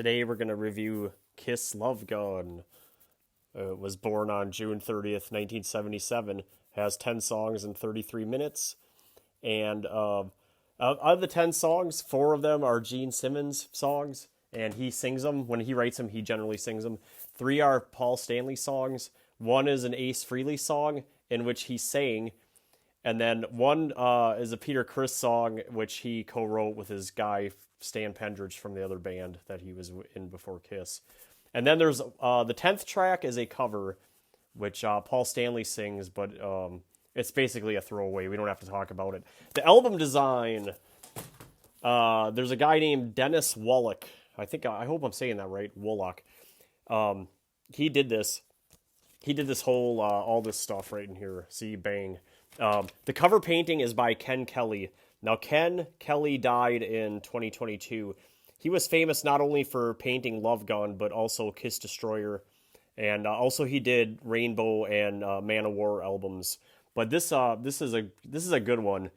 Today we're going to review Kiss Love Gun. It was born on June 30th, 1977. Has 10 songs and 33 minutes. And out of the 10 songs, 4 of them are Gene Simmons songs. And he sings them. When he writes them, he generally sings them. 3 are Paul Stanley songs. 1 is an Ace Frehley song in which he sang. And then 1 is a Peter Criss song, which he co-wrote with his guy, Stan Pendridge, from the other band that he was in before Kiss. And then there's the 10th track is a cover, which Paul Stanley sings, but it's basically a throwaway. We don't have to talk about it. The album design, there's a guy named Dennis Woloch. I hope I'm saying that right, Woloch. He did this. He did this whole, all this stuff right in here. See, bang. The cover painting is by Ken Kelly. Now, Ken Kelly died in 2022. He was famous not only for painting Love Gun, but also Kiss Destroyer. And also he did Rainbow and Man of War albums. But this is a good one.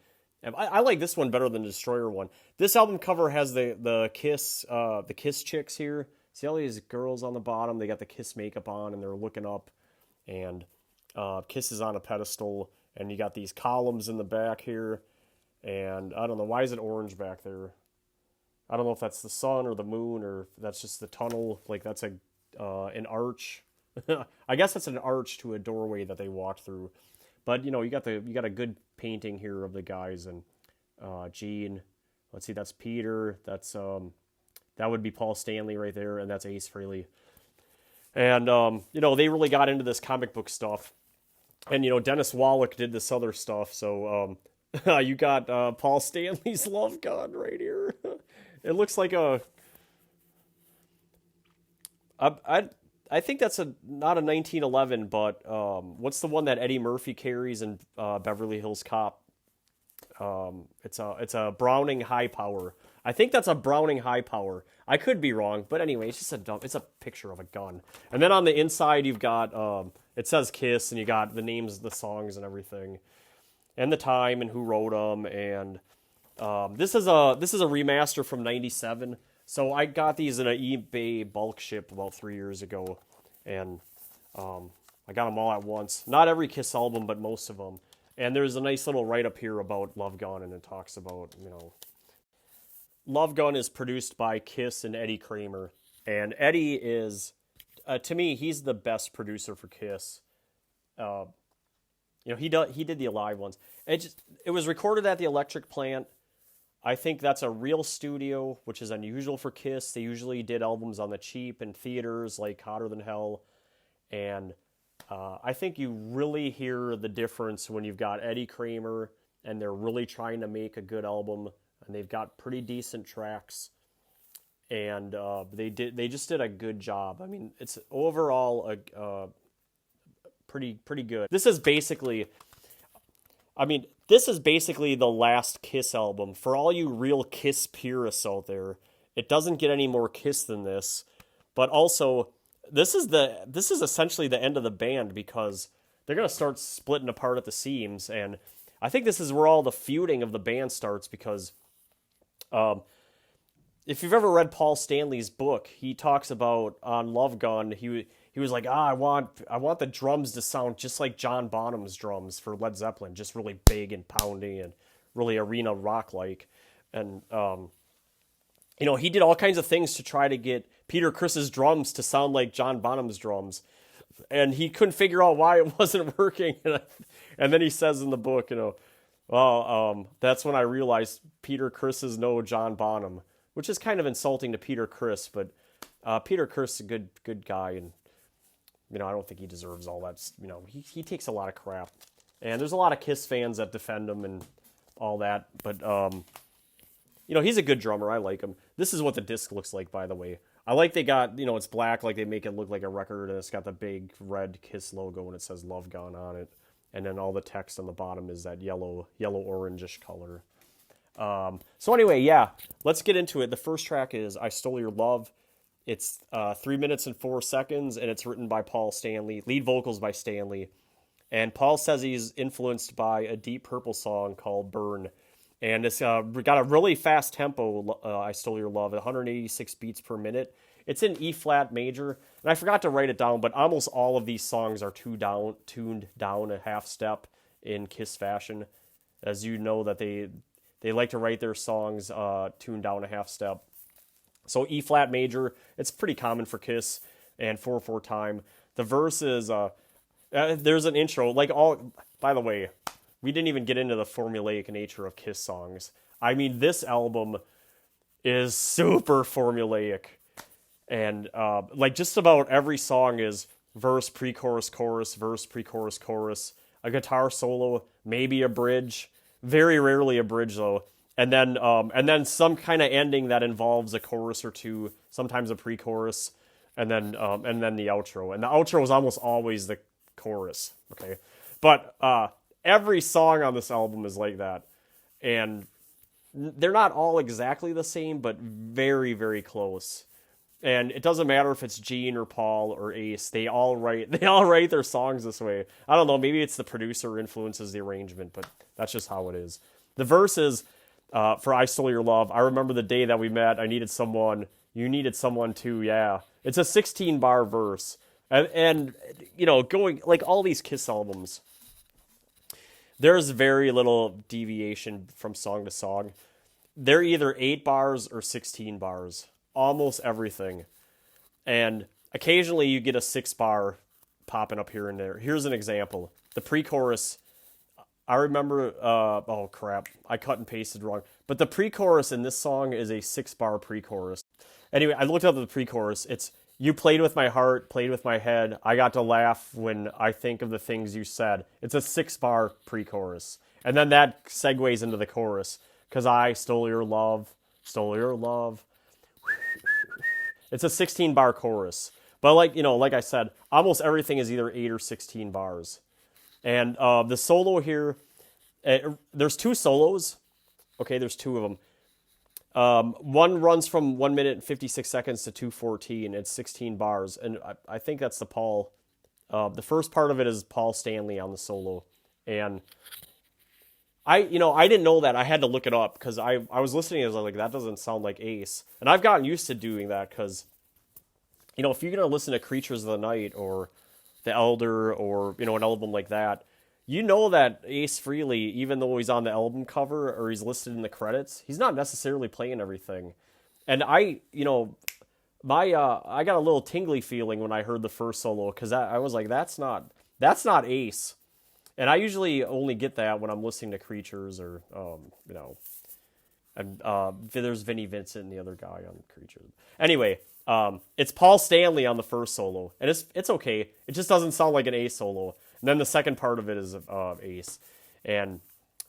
I like this one better than the Destroyer one. This album cover has the Kiss chicks here. See all these girls on the bottom? They got the Kiss makeup on and they're looking up. And Kiss is on a pedestal. And you got these columns in the back here. And I don't know, why is it orange back there? I don't know if that's the sun or the moon or if that's just the tunnel. Like that's an arch. I guess that's an arch to a doorway that they walked through. But you know, you got a good painting here of the guys and Gene. Let's see, that's Peter. That's that would be Paul Stanley right there, and that's Ace Frehley. And you know, they really got into this comic book stuff. And you know, Dennis Woloch did this other stuff, so you got Paul Stanley's Love Gun right here. It looks like I think that's not a 1911, but what's the one that Eddie Murphy carries in Beverly Hills Cop? It's a Browning High Power. I think that's a Browning High Power. I could be wrong, but anyway, it's a picture of a gun. And then on the inside, you've got it says Kiss, and you got the names of the songs and everything, and the time and who wrote them. And this is a remaster from '97. So I got these in an eBay bulk ship about 3 years ago, and I got them all at once. Not every Kiss album, but most of them. And there's a nice little write-up here about Love Gun, and it talks about, you know, Love Gun is produced by Kiss and Eddie Kramer. And Eddie is, to me, he's the best producer for Kiss. You know, he did the Alive ones. It was recorded at the Electric Plant. I think that's a real studio, which is unusual for Kiss. They usually did albums on the cheap in theaters like Hotter Than Hell. And I think you really hear the difference when you've got Eddie Kramer and they're really trying to make a good album. And they've got pretty decent tracks. And they just did a good job. I mean, it's overall a pretty good. This is basically the last Kiss album. For all you real Kiss purists out there, it doesn't get any more Kiss than this. But also, this is essentially the end of the band because they're going to start splitting apart at the seams. And I think this is where all the feuding of the band starts because if you've ever read Paul Stanley's book, he talks about on Love Gun, he was like, I want the drums to sound just like John Bonham's drums for Led Zeppelin, just really big and pounding and really arena rock like. And you know, he did all kinds of things to try to get Peter Criss's drums to sound like John Bonham's drums, and he couldn't figure out why it wasn't working. And then he says in the book, you know, well, that's when I realized Peter Criss is no John Bonham, which is kind of insulting to Peter Criss, but Peter Criss is a good guy, and you know, I don't think he deserves all that. You know, he takes a lot of crap, and there's a lot of Kiss fans that defend him and all that. But you know, he's a good drummer. I like him. This is what the disc looks like, by the way. I like they got, you know, it's black, like they make it look like a record, and it's got the big red Kiss logo, and it says Love Gun on it, and then all the text on the bottom is that yellow orangish color. So anyway, yeah, let's get into it. The first track is I Stole Your Love. It's 3 minutes and 4 seconds, and it's written by Paul Stanley. Lead vocals by Stanley. And Paul says he's influenced by a Deep Purple song called Burn. and it's got a really fast tempo. I Stole Your Love, 186 beats per minute. It's in E flat major, and I forgot to write it down, but almost all of these songs are tuned down a half step in Kiss fashion, as you know that they like to write their songs tuned down a half step. So E flat major, it's pretty common for Kiss, and 4/4 time. The verse is there's an intro like all. By the way, we didn't even get into the formulaic nature of Kiss songs. I mean, this album is super formulaic, and like just about every song is verse, pre-chorus, chorus, verse, pre-chorus, chorus, a guitar solo, maybe a bridge, very rarely a bridge though, and then some kind of ending that involves a chorus or two, sometimes a pre-chorus, and then the outro. And the outro is almost always the chorus. Okay, but every song on this album is like that, and they're not all exactly the same, but very, very close. And it doesn't matter if it's Gene or Paul or Ace; they all write their songs this way. I don't know, maybe it's the producer influences the arrangement, but that's just how it is. The verses for "I Stole Your Love." I remember the day that we met. I needed someone. You needed someone too. Yeah, it's a 16-bar verse, and you know, going like all these Kiss albums, there's very little deviation from song to song. They're either 8 bars or 16 bars. Almost everything. And occasionally you get a 6-bar popping up here and there. Here's an example. The pre-chorus, I remember, oh crap, I cut and pasted wrong. But the pre-chorus in this song is a 6-bar pre-chorus. Anyway, I looked up the pre-chorus. It's, you played with my heart, played with my head. I got to laugh when I think of the things you said. It's a 6-bar pre-chorus. And then that segues into the chorus. 'Cause I stole your love, stole your love. It's a 16-bar chorus. But like I said, almost everything is either 8 or 16 bars. And the solo here, there's 2 solos. Okay, there's 2 of them. One runs from 1 minute and 56 seconds to 2:14. It's 16 bars. And I think that's the Paul. The first part of it is Paul Stanley on the solo. And I didn't know that. I had to look it up because I was listening and I was like, that doesn't sound like Ace. And I've gotten used to doing that because, if you're going to listen to Creatures of the Night or The Elder or, an album like that, that Ace Frehley, even though he's on the album cover or he's listed in the credits, he's not necessarily playing everything. And I got a little tingly feeling when I heard the first solo because I was like, that's not Ace. And I usually only get that when I'm listening to Creatures or, and there's Vinnie Vincent and the other guy on Creatures. Anyway, it's Paul Stanley on the first solo, and it's okay. It just doesn't sound like an Ace solo. And then the second part of it is Ace, and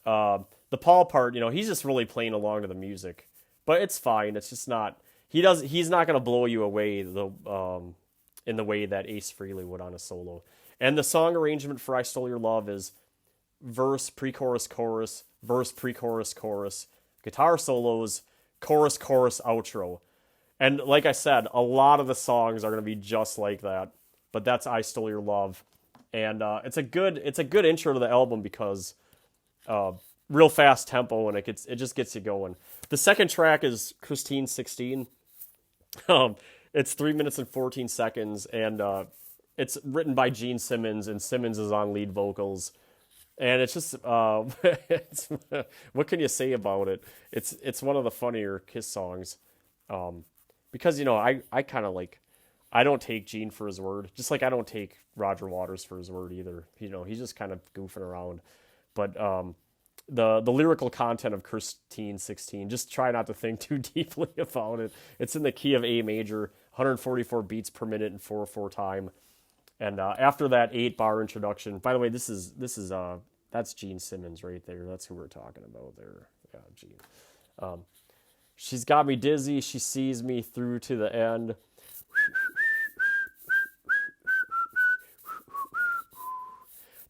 the Paul part, he's just really playing along to the music, but it's fine. It's just not. He's not gonna blow you away in the way that Ace Frehley would on a solo. And the song arrangement for I Stole Your Love is verse, pre-chorus, chorus, verse, pre-chorus, chorus, guitar solos, chorus, chorus, outro. And like I said, a lot of the songs are going to be just like that. But that's I Stole Your Love. And it's a good intro to the album because real fast tempo and it just gets you going. The second track is Christine 16. It's 3 minutes and 14 seconds and it's written by Gene Simmons, and Simmons is on lead vocals. And it's just, what can you say about it? It's one of the funnier Kiss songs. Because, I kind of I don't take Gene for his word. Just like I don't take Roger Waters for his word either. He's just kind of goofing around. But the lyrical content of Christine 16, just try not to think too deeply about it. It's in the key of A major, 144 beats per minute and 4/4 time. And after that 8-bar introduction, by the way, this is that's Gene Simmons right there. That's who we're talking about there. Yeah, Gene. She's got me dizzy. She sees me through to the end.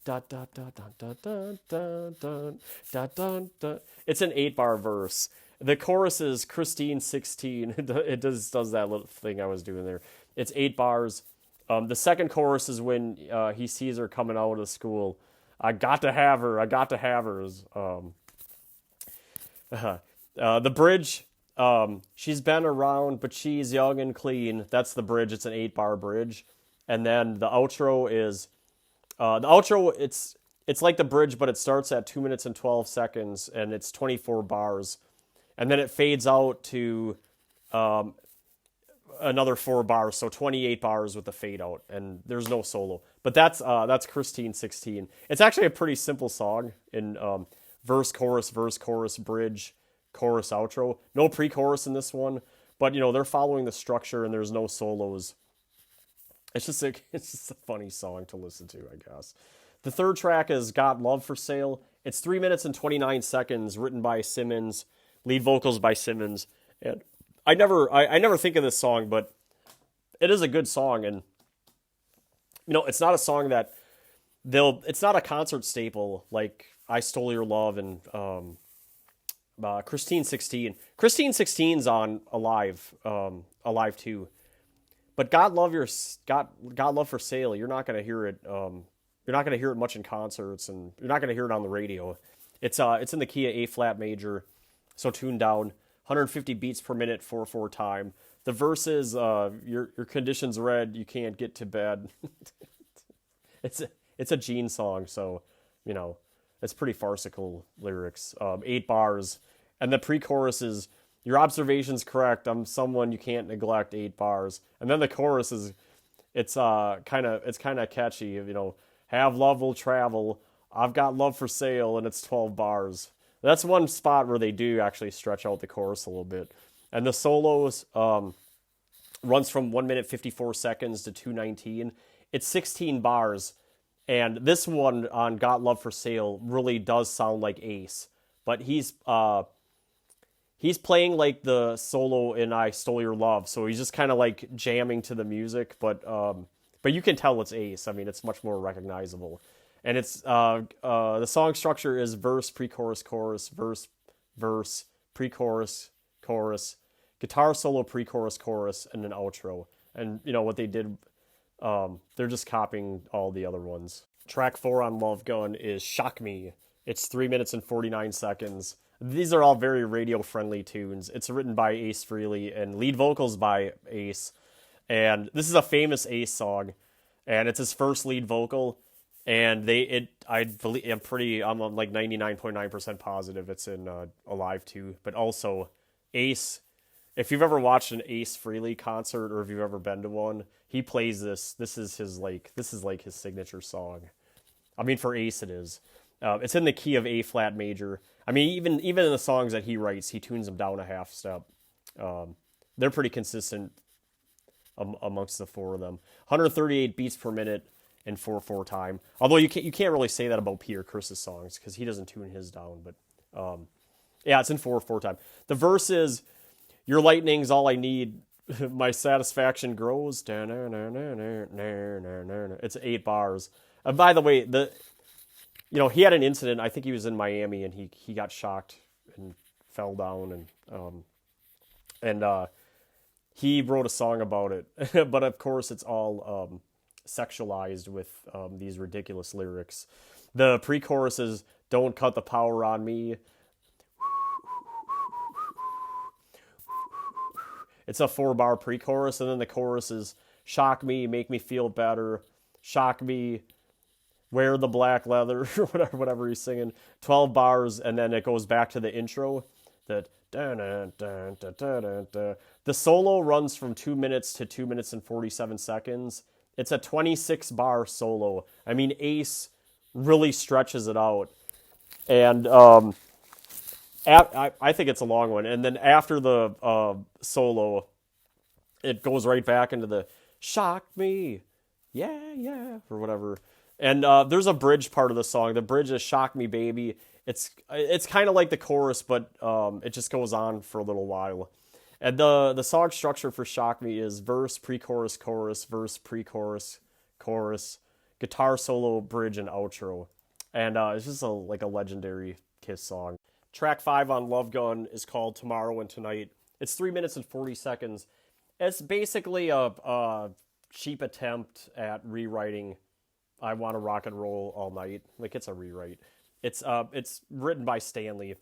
It's an 8-bar verse. The chorus is Christine 16. It does that little thing I was doing there. It's 8 bars. The second chorus is when he sees her coming out of school. I got to have her. The bridge, she's been around, but she's young and clean. That's the bridge. It's an 8-bar bridge. And then the outro is the outro. It's like the bridge, but it starts at 2 minutes and 12 seconds, and it's 24 bars, and then it fades out to another 4 bars, so 28 bars with the fade out, and there's no solo. But that's Christine 16. It's actually a pretty simple song in verse, chorus, bridge, chorus, outro. No pre-chorus in this one, but they're following the structure, and there's no solos. It's just a funny song to listen to, I guess. The third track is Got Love for Sale. It's 3 minutes and 29 seconds, written by Simmons, lead vocals by Simmons. And I never think of this song, but it is a good song, and it's not a song that it's not a concert staple like I Stole Your Love and Christine 16. Christine 16's on Alive 2. But God Love for Sale, you're not going to hear it you're not going to hear it much in concerts, and you're not going to hear it on the radio. It's in the key of A flat major, so tuned down, 150 beats per minute, 4/4 time. The verse is your condition's red, you can't get to bed. It's a Gene song, so it's pretty farcical lyrics. 8 bars, and the pre-chorus is your observation's correct. I'm someone you can't neglect. 8 bars, and then the chorus is it's kind of catchy. Have love will travel. I've got love for sale, and it's 12 bars. That's one spot where they do actually stretch out the chorus a little bit. And the solos runs from 1 minute 54 seconds to 2:19. It's 16 bars. And this one on Got Love for Sale really does sound like Ace. But he's playing like the solo in I Stole Your Love. So he's just kind of like jamming to the music. But you can tell it's Ace. I mean, it's much more recognizable. And it's the song structure is verse, pre-chorus, chorus, verse, pre-chorus, chorus, guitar solo, pre-chorus, chorus, and an outro. And what they did, they're just copying all the other ones. Track 4 on Love Gun is Shock Me. It's 3 minutes and 49 seconds. These are all very radio-friendly tunes. It's written by Ace Frehley and lead vocals by Ace. And this is a famous Ace song, and it's his first lead vocal. And I'm like 99.9% positive it's in Alive 2. But also, Ace, if you've ever watched an Ace Frehley concert or if you've ever been to one, he plays this. This is his signature song. I mean, for Ace it is. It's in the key of A flat major. I mean, even in the songs that he writes, he tunes them down a half step. They're pretty consistent amongst the 4 of them. 138 beats per minute and 4/4 time. Although you can't really say that about Peter Criss's songs because he doesn't tune his down. But yeah, it's in 4/4 time. The verse is, "Your lightning's all I need. My satisfaction grows." It's 8 bars. And by the way, he had an incident. I think he was in Miami and he got shocked and fell down and he wrote a song about it. But of course, it's all sexualized with these ridiculous lyrics. The pre-chorus is "Don't cut the power on me." It's a 4-bar pre-chorus, and then the chorus is "Shock me, make me feel better. Shock me, wear the black leather," or whatever he's singing. 12 bars, and then it goes back to the intro. The solo runs from 2 minutes to 2 minutes and 47 seconds. It's a 26-bar solo. I mean, Ace really stretches it out. And I think it's a long one. And then after the solo, it goes right back into the "Shock me, yeah," or whatever. And there's a bridge part of the song. The bridge is "Shock me, baby." It's kind of like the chorus, but it just goes on for a little while. And the song structure for "Shock Me" is verse, pre-chorus, chorus, verse, pre-chorus, chorus, guitar solo, bridge, and outro. And it's just a legendary Kiss song. Track 5 on Love Gun is called "Tomorrow and Tonight." It's 3 minutes and 40 seconds. It's basically a cheap attempt at rewriting "I Want to Rock and Roll All Night." Like, it's a rewrite. It's written by Stanley.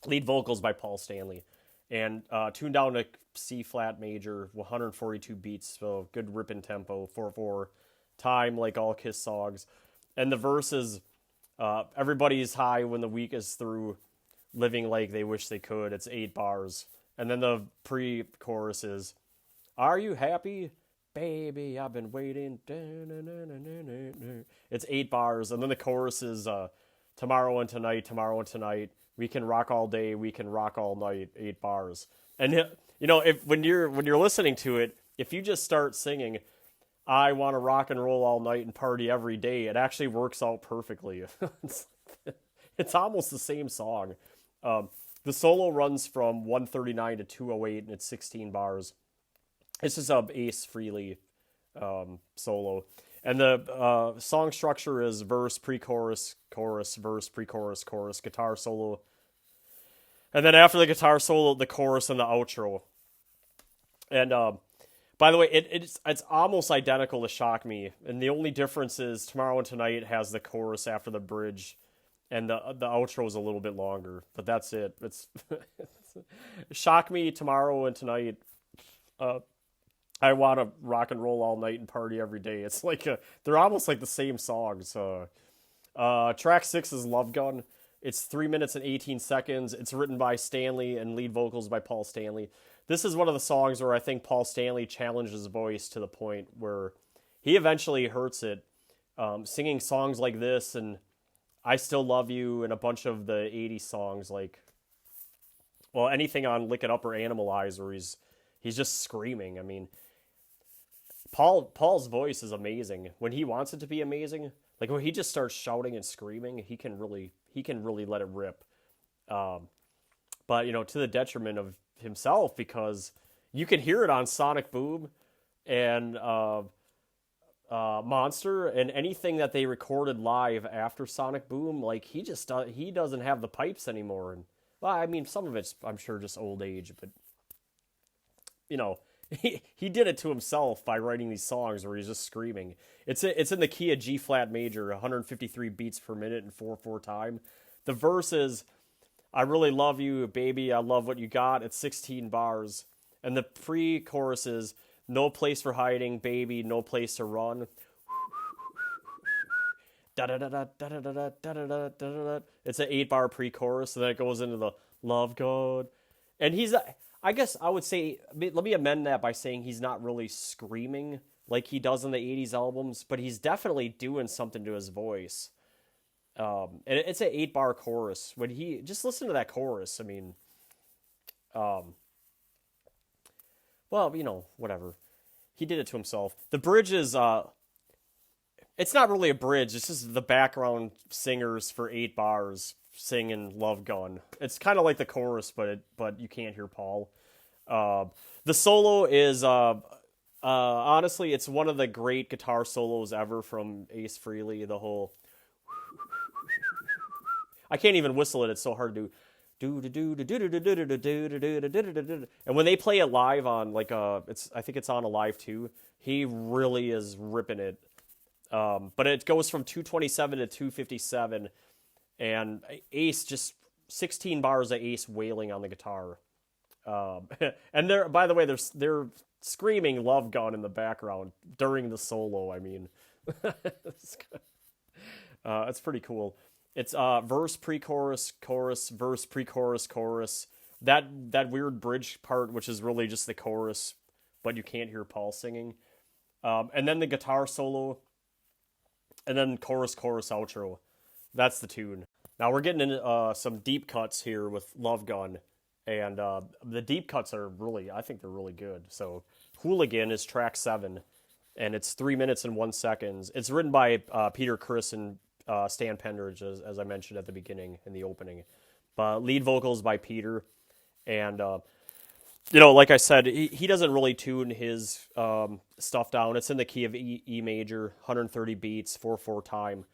Lead vocals by Paul Stanley, and tuned down to C flat major, 142 beats, so good ripping tempo, 4/4 time, like all Kiss songs. And the verses, everybody's high when the week is through, living like they wish they could. It's 8 bars. And then the pre-chorus is, are you happy? Baby, I've been waiting. It's 8 bars. And then the chorus is, tomorrow and tonight. We can rock all day, we can rock all night. 8 bars. And if when you're listening to it, if you just start singing, I want to rock and roll all night and party every day, it actually works out perfectly. It's almost the same song. The solo runs from 139 to 208, and it's 16 bars. This is a Ace Frehley solo. And the song structure is verse, pre-chorus, chorus, verse, pre-chorus, chorus, guitar solo. And then after the guitar solo, the chorus and the outro. And by the way, it's almost identical to Shock Me. And the only difference is Tomorrow and Tonight has the chorus after the bridge. And the outro is a little bit longer. But that's it. It's Shock Me, Tomorrow and Tonight. I want to rock and roll all night and party every day. It's like they're almost like the same songs. Track 6 is Love Gun. It's 3 minutes and 18 seconds. It's written by Stanley and lead vocals by Paul Stanley. This is one of the songs where I think Paul Stanley challenged his voice to the point where he eventually hurts it, singing songs like this and I Still Love You and a bunch of the 80s songs, like, well, anything on Lick It Up or Animalize where he's just screaming. I mean, Paul's voice is amazing. When he wants it to be amazing, like when he just starts shouting and screaming, he can really let it rip. But to the detriment of himself, because you can hear it on Sonic Boom and Monster and anything that they recorded live after Sonic Boom. Like he doesn't have the pipes anymore. And well, I mean, some of it's I'm sure just old age, but he did it to himself by writing these songs where he's just screaming. It's in the key of G flat major, 153 beats per minute and 4/4 time. The verse is, I really love you, baby, I love what you got. It's 16 bars. And the pre-chorus is, no place for hiding, baby, no place to run. It's an 8-bar pre-chorus, and then it goes into the Love God. And I guess I would say, let me amend that by saying he's not really screaming like he does in the 80s albums, but he's definitely doing something to his voice. And it's an 8-bar chorus. When he just listen to that chorus, I mean, well, whatever. He did it to himself. The bridge is, it's not really a bridge. It's just the background singers for 8 bars singing Love Gun. It's kind of like the chorus, but you can't hear Paul. The solo is, honestly, it's one of the great guitar solos ever from Ace Frehley. The whole, I can't even whistle it. It's so hard to do. And when they play it live on I think it's on Alive 2, he really is ripping it. But it goes from 227 to 257, and Ace just 16 bars of Ace wailing on the guitar. And by the way, they're screaming Love Gun in the background during the solo. I mean, it's pretty cool. It's verse, pre-chorus, chorus, verse, pre-chorus, chorus. That weird bridge part, which is really just the chorus, but you can't hear Paul singing. And then the guitar solo, and then chorus, outro. That's the tune. Now we're getting into some deep cuts here with Love Gun, and the deep cuts I think they're really good. So Hooligan is track 7, and it's 3 minutes and 1 second. It's written by Peter Criss and Stan Pendridge, as I mentioned at the beginning in the opening. But lead vocals by Peter, and like I said, he doesn't really tune his stuff down. It's in the key of E major, 130 beats, 4/4 time,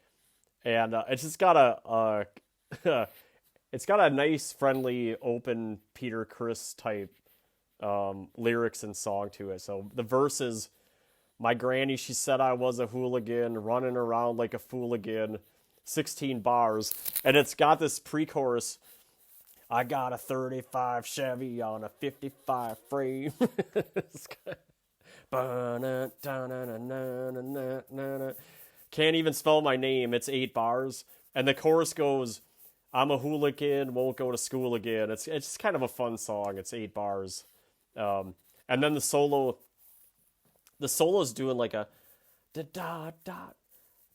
and it's just got it's got a nice, friendly, open Peter Criss type lyrics and song to it. So the verse is, my granny, she said I was a hooligan, running around like a fool again, 16 bars. And it's got this pre-chorus, I got a 35 Chevy on a 55 frame. Can't even spell my name. It's 8 bars. And the chorus goes, I'm a hooligan, won't go to school again. It's kind of a fun song. It's 8 bars. And then the solo's doing like a da da da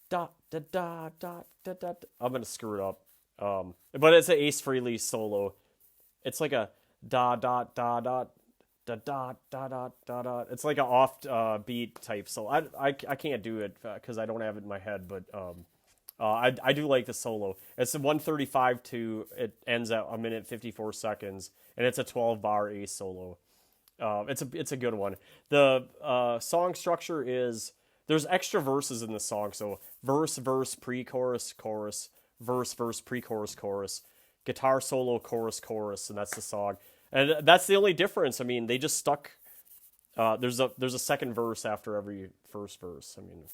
da da da da da da. I'm gonna screw it up. But it's an Ace Frehley solo. It's like a da da da da da da da da da da. It's like an off beat type. So I can't do it because I don't have it in my head. But I do like the solo. It's 135 to it ends at 1 minute 54 seconds, and it's a 12 bar Ace solo. It's a good one. The song structure is there's extra verses in the song, so verse pre-chorus chorus, verse pre-chorus chorus, guitar solo chorus, and that's the song. And that's the only difference. I mean, they just stuck. There's a second verse after every first verse. I mean,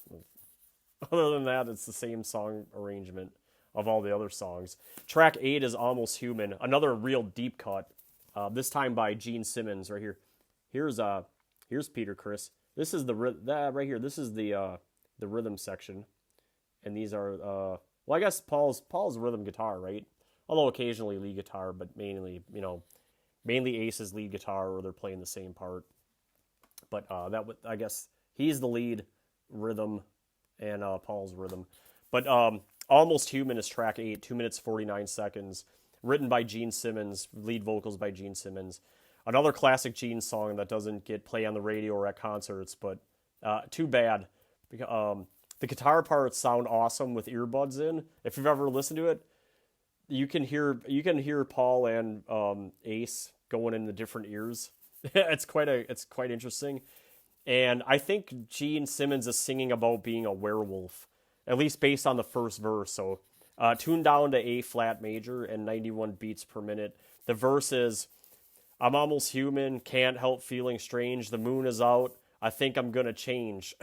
other than that, it's the same song arrangement of all the other songs. Track 8 is Almost Human, another real deep cut. This time by Gene Simmons right here. Here's Peter Criss. This is right here. This is the rhythm section, and these are well, I guess Paul's rhythm guitar, right? Although occasionally lead guitar, but mainly Ace's lead guitar, or they're playing the same part. But I guess he's the lead rhythm, and Paul's rhythm. But Almost Human is track 8, 2 minutes 49 seconds, written by Gene Simmons, lead vocals by Gene Simmons. Another classic Gene song that doesn't get play on the radio or at concerts, but too bad. The guitar parts sound awesome with earbuds in. If you've ever listened to it, you can hear Paul and Ace going in the different ears. It's quite interesting. And I think Gene Simmons is singing about being a werewolf, at least based on the first verse. So tuned down to A flat major and 91 beats per minute. The verse is, I'm almost human, can't help feeling strange. The moon is out. I think I'm gonna change.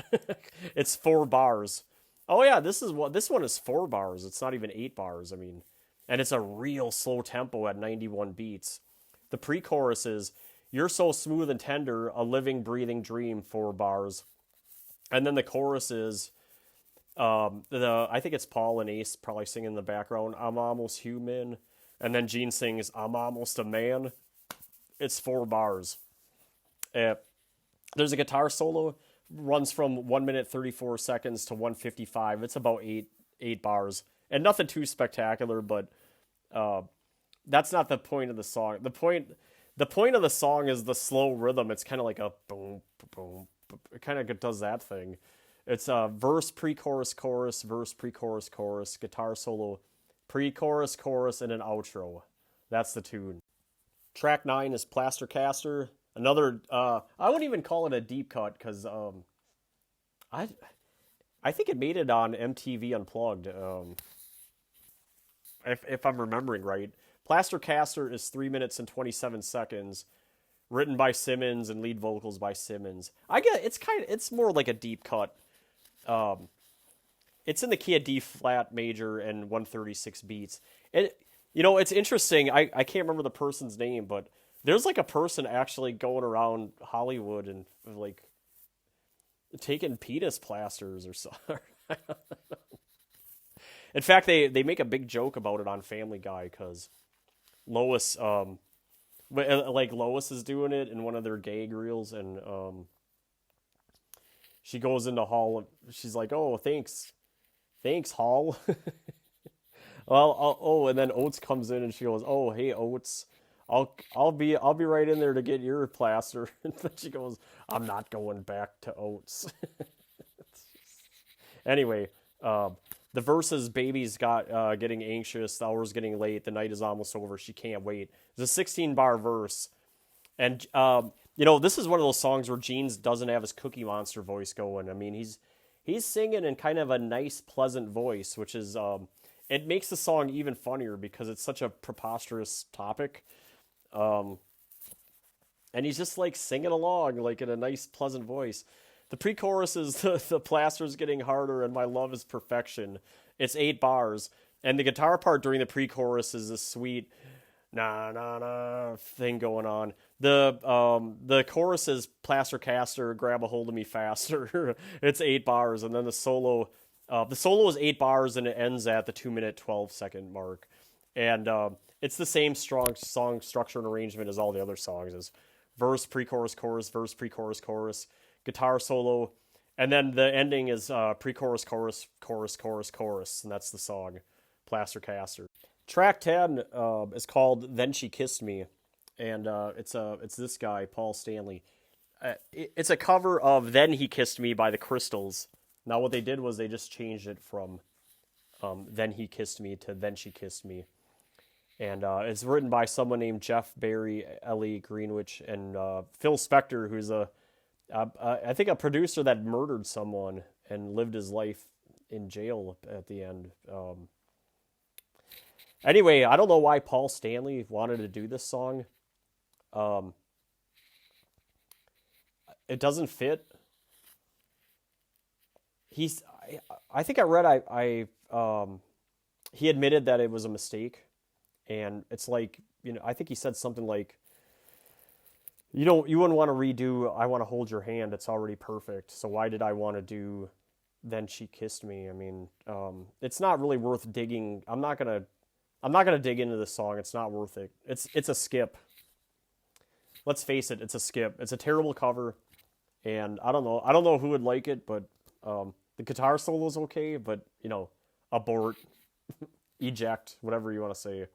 It's 4 bars. Oh yeah, this one is 4 bars. It's not even 8 bars. I mean, and it's a real slow tempo at 91 beats. The pre-chorus is, you're so smooth and tender, a living, breathing dream, 4 bars. And then the chorus is, I think it's Paul and Ace probably singing in the background, I'm almost human. And then Gene sings, I'm almost a man. It's 4 bars. There's a guitar solo, runs from 1 minute 34 seconds to 155. It's about 8 bars. And nothing too spectacular, but that's not the point of the song. The point of the song is the slow rhythm. It's kind of like a boom, boom, boom. It kind of does that thing. It's a verse, pre-chorus, chorus, verse, pre-chorus, chorus, guitar solo, pre-chorus, chorus, and an outro. That's the tune. Track 9 is Plaster Caster. Another, I wouldn't even call it a deep cut because I think it made it on MTV Unplugged. If I'm remembering right. Plaster Caster is 3 minutes and 27 seconds, written by Simmons and lead vocals by Simmons. I get it's more like a deep cut. It's in the key of D flat major and 136 beats. It's interesting. I can't remember the person's name, but there's like a person actually going around Hollywood and like taking penis plasters or something. In fact, they make a big joke about it on Family Guy because Lois, Lois is doing it in one of their gag reels, and she goes into Hall. She's like, "Oh, thanks, Hall." Well, and then Oates comes in and she goes, "Oh, hey, Oates, I'll be right in there to get your plaster." And then she goes, "I'm not going back to Oates." Anyway, the verse is, baby's getting anxious, the hour's getting late, the night is almost over, she can't wait. It's a 16-bar verse. And, this is one of those songs where Gene doesn't have his Cookie Monster voice going. I mean, he's singing in kind of a nice, pleasant voice, which is, it makes the song even funnier because it's such a preposterous topic. And he's just, like, singing along, like, in a nice, pleasant voice. The pre-chorus is the plaster's getting harder and my love is perfection. It's 8 bars. And the guitar part during the pre-chorus is this sweet, na na na thing going on. The chorus is plaster caster, grab a hold of me faster. It's 8 bars, and then the solo is 8 bars, and it ends at the 2 minute 12 second mark, and it's the same strong song structure and arrangement as all the other songs. Is verse pre-chorus chorus verse pre-chorus chorus guitar solo, and then the ending is pre-chorus chorus chorus chorus chorus, and that's the song, plaster caster. Track 10 is called "Then She Kissed Me," and it's this guy Paul Stanley. It's a cover of "Then He Kissed Me" by the Crystals. Now what they did was they just changed it from "Then He Kissed Me" to "Then She Kissed Me," and it's written by someone named Jeff Barry, Ellie Greenwich, and Phil Spector, who's I think a producer that murdered someone and lived his life in jail at the end. Anyway, I don't know why Paul Stanley wanted to do this song. Um, it doesn't fit. He's. I think I read. He admitted that it was a mistake, and it's like, I think he said something like, you wouldn't want to redo "I Want to Hold Your Hand." It's already perfect. So why did I want to do "Then She Kissed Me"? I mean, it's not really worth digging. I'm not gonna dig into this song. It's not worth it. It's a skip. Let's face it, it's a skip. It's a terrible cover, and I don't know. I don't know who would like it, but the guitar solo's okay. But abort, eject, whatever you want to say.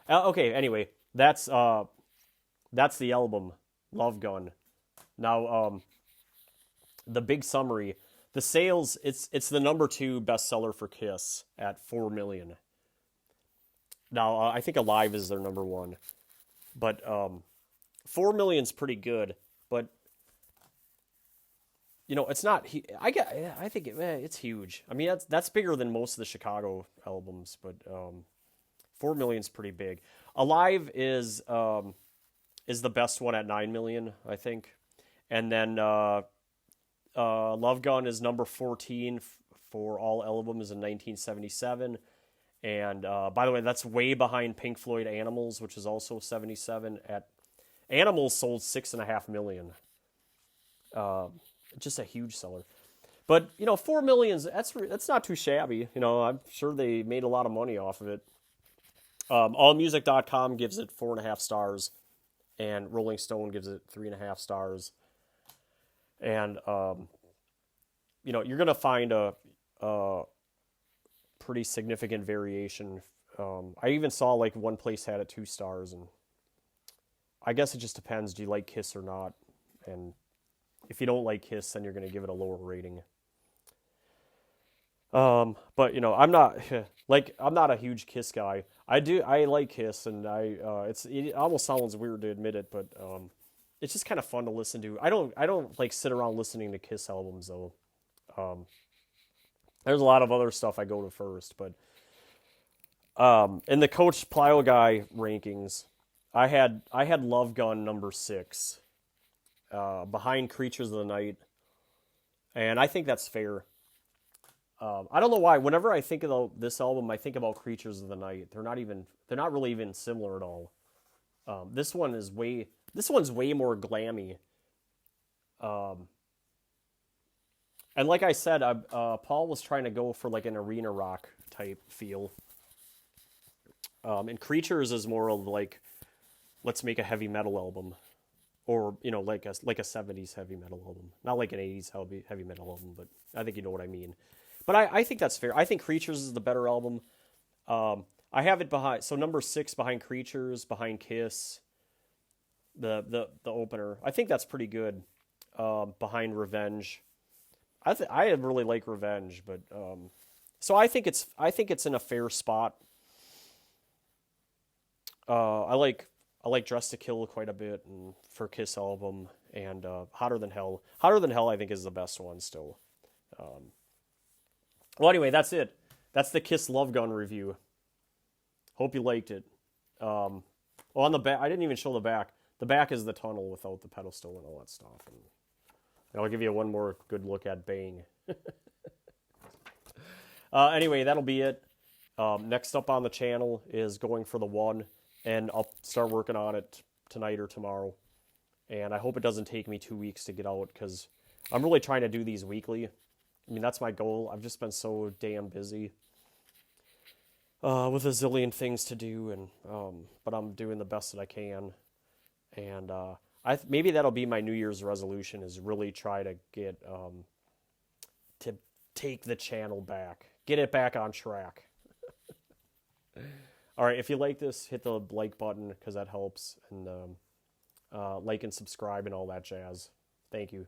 Okay. Anyway, that's the album, Love Gun. Now, the big summary: the sales. It's the number 2 bestseller for Kiss at 4 million. Now, I think Alive is their number 1, but 4 million's pretty good. But it's not. I think it's huge. I mean, that's bigger than most of the Chicago albums, but 4 million's pretty big. Alive is the best one at 9 million, I think, and then Love Gun is number 14 for all albums in 1977. And by the way, that's way behind Pink Floyd Animals, which is also 77. Animals sold 6.5 million. Just a huge seller. But 4 million, that's not too shabby. I'm sure they made a lot of money off of it. Allmusic.com gives it 4.5 stars, and Rolling Stone gives it 3.5 stars. And you're gonna find a pretty significant variation. I even saw like one place had it 2 stars, and I guess it just depends. Do you like Kiss or not? And if you don't like Kiss, then you're going to give it a lower rating. But I'm not I'm not a huge Kiss guy. I like Kiss, and it almost sounds weird to admit it, but it's just kind of fun to listen to. I don't like sit around listening to Kiss albums though. There's a lot of other stuff I go to first, but in the Coach Plyo Guy rankings, I had Love Gun number 6, behind Creatures of the Night, and I think that's fair. I don't know why. Whenever I think about this album, I think about Creatures of the Night. They're not really even similar at all. This one's way more glammy. And like I said, Paul was trying to go for like an arena rock type feel. And Creatures is more of like, let's make a heavy metal album, or like a 70s heavy metal album, not like an 80s heavy metal album, but I think you know what I mean. But I think that's fair. I think Creatures is the better album. I have it behind, so number 6 behind Creatures, behind Kiss, the opener. I think that's pretty good. Behind Revenge. I really like Revenge, but so I think it's in a fair spot. I like Dress to Kill quite a bit, and for Kiss album, and Hotter Than Hell. Hotter Than Hell I think is the best one still. Well, anyway, that's it. That's the Kiss Love Gun review. Hope you liked it. On the back, I didn't even show the back. The back is the tunnel without the pedestal and all that stuff. And I'll give you one more good look at Bang. Anyway, that'll be it. Next up on the channel is Going for the One, and I'll start working on it tonight or tomorrow. And I hope it doesn't take me 2 weeks to get out because I'm really trying to do these weekly. I mean, that's my goal. I've just been so damn busy with a zillion things to do, and but I'm doing the best that I can. And maybe that'll be my New Year's resolution is really try to get to take the channel back, get it back on track. All right, if you like this, hit the like button because that helps, and like and subscribe and all that jazz. Thank you.